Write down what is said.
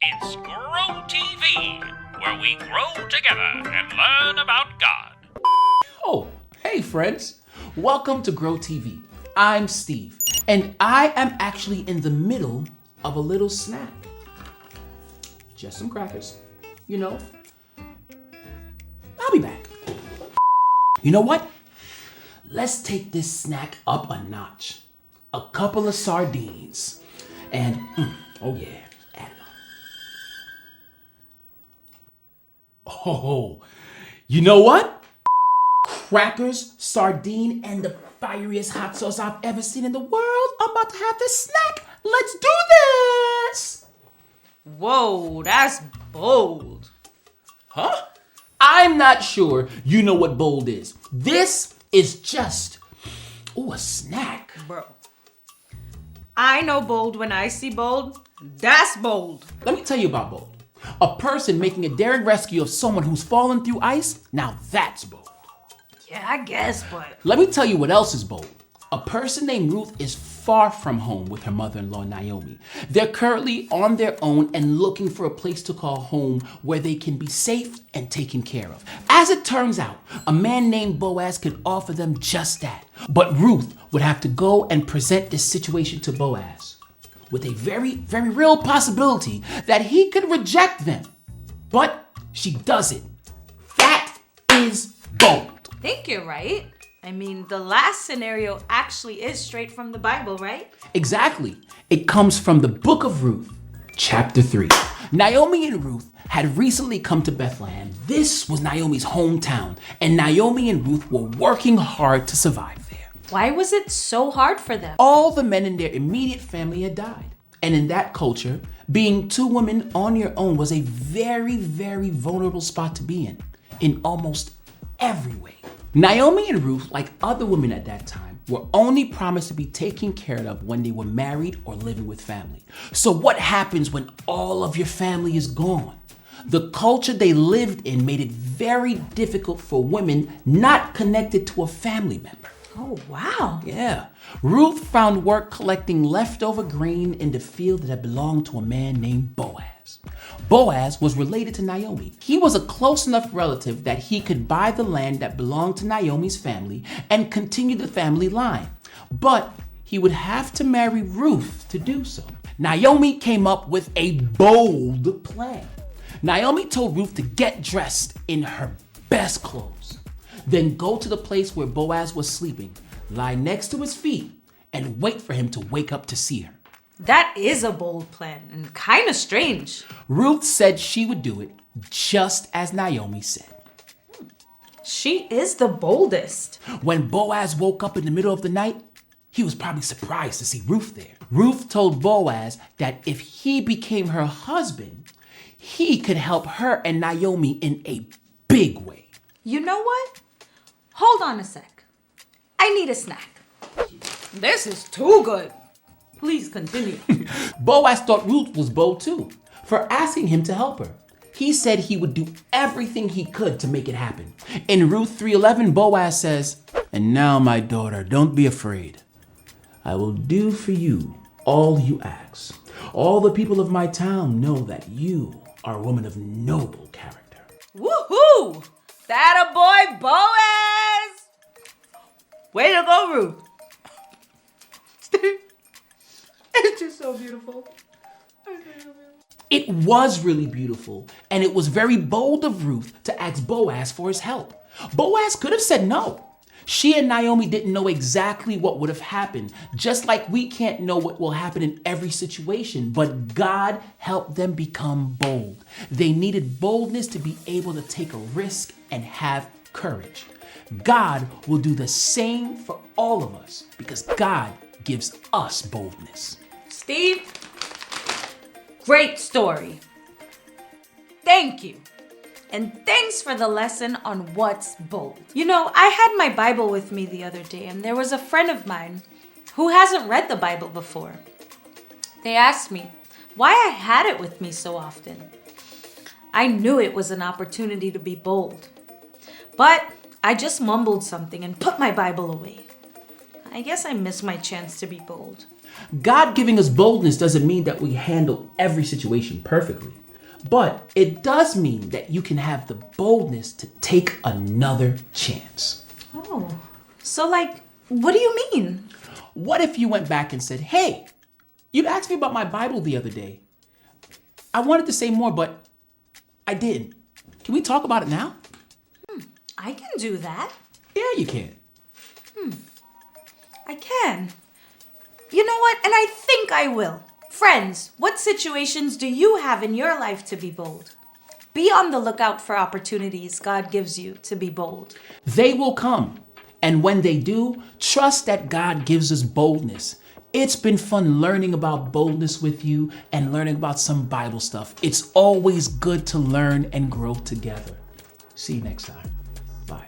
It's Grow TV, where we grow together and learn about God. Oh, hey friends. Welcome to Grow TV. I'm Steve, and I am actually in the middle of a little snack. Just some crackers, you know. I'll be back. You know what? Let's take this snack up a notch. A couple of sardines. And, oh yeah, add it on. Oh, you know what? Crackers, sardine, and the fieriest hot sauce I've ever seen in the world. I'm about to have this snack. Let's do this! Whoa, that's bold. Huh? I'm not sure you know what bold is. This is just, a snack. Bro, I know bold when I see bold. That's bold. Let me tell you about bold. A person making a daring rescue of someone who's fallen through ice, now that's bold. Yeah, I guess, but... Let me tell you what else is bold. A person named Ruth is far from home with her mother-in-law, Naomi. They're currently on their own and looking for a place to call home where they can be safe and taken care of. As it turns out, a man named Boaz could offer them just that. But Ruth would have to go and present this situation to Boaz with a very, very real possibility that he could reject them. But she does it. That is bold. I think you're right. I mean, the last scenario actually is straight from the Bible, right? Exactly. It comes from the book of Ruth, chapter 3. Naomi and Ruth had recently come to Bethlehem. This was Naomi's hometown, and Naomi and Ruth were working hard to survive there. Why was it so hard for them? All the men in their immediate family had died. And in that culture, being two women on your own was a very, very vulnerable spot to be in almost every way. Naomi and Ruth, like other women at that time, were only promised to be taken care of when they were married or living with family. So what happens when all of your family is gone? The culture they lived in made it very difficult for women not connected to a family member. Oh, wow. Yeah. Ruth found work collecting leftover grain in the field that had belonged to a man named Boaz. Boaz was related to Naomi. He was a close enough relative that he could buy the land that belonged to Naomi's family and continue the family line. But he would have to marry Ruth to do so. Naomi came up with a bold plan. Naomi told Ruth to get dressed in her best clothes. Then go to the place where Boaz was sleeping, lie next to his feet, and wait for him to wake up to see her. That is a bold plan and kind of strange. Ruth said she would do it just as Naomi said. She is the boldest. When Boaz woke up in the middle of the night, he was probably surprised to see Ruth there. Ruth told Boaz that if he became her husband, he could help her and Naomi in a big way. You know what? Hold on a sec. I need a snack. This is too good. Please continue. Boaz thought Ruth was bold too, for asking him to help her. He said he would do everything he could to make it happen. In Ruth 3:11, Boaz says, "And now, my daughter, don't be afraid. I will do for you all you ask. All the people of my town know that you are a woman of noble character." Woohoo! That a boy, Boaz! Way to go, Ruth. It's just so beautiful. It was really beautiful, and it was very bold of Ruth to ask Boaz for his help. Boaz could have said no. She and Naomi didn't know exactly what would have happened, just like we can't know what will happen in every situation, but God helped them become bold. They needed boldness to be able to take a risk and have courage. God will do the same for all of us because God gives us boldness. Steve, great story. Thank you. And thanks for the lesson on what's bold. You know, I had my Bible with me the other day, and there was a friend of mine who hasn't read the Bible before. They asked me why I had it with me so often. I knew it was an opportunity to be bold, but I just mumbled something and put my Bible away. I guess I missed my chance to be bold. God giving us boldness doesn't mean that we handle every situation perfectly, but it does mean that you can have the boldness to take another chance. Oh, so like, what do you mean? What if you went back and said, hey, you asked me about my Bible the other day. I wanted to say more, but I didn't. Can we talk about it now? I can do that. Yeah, you can. I can. You know what? And I think I will. Friends, what situations do you have in your life to be bold? Be on the lookout for opportunities God gives you to be bold. They will come. And when they do, trust that God gives us boldness. It's been fun learning about boldness with you and learning about some Bible stuff. It's always good to learn and grow together. See you next time. Bye.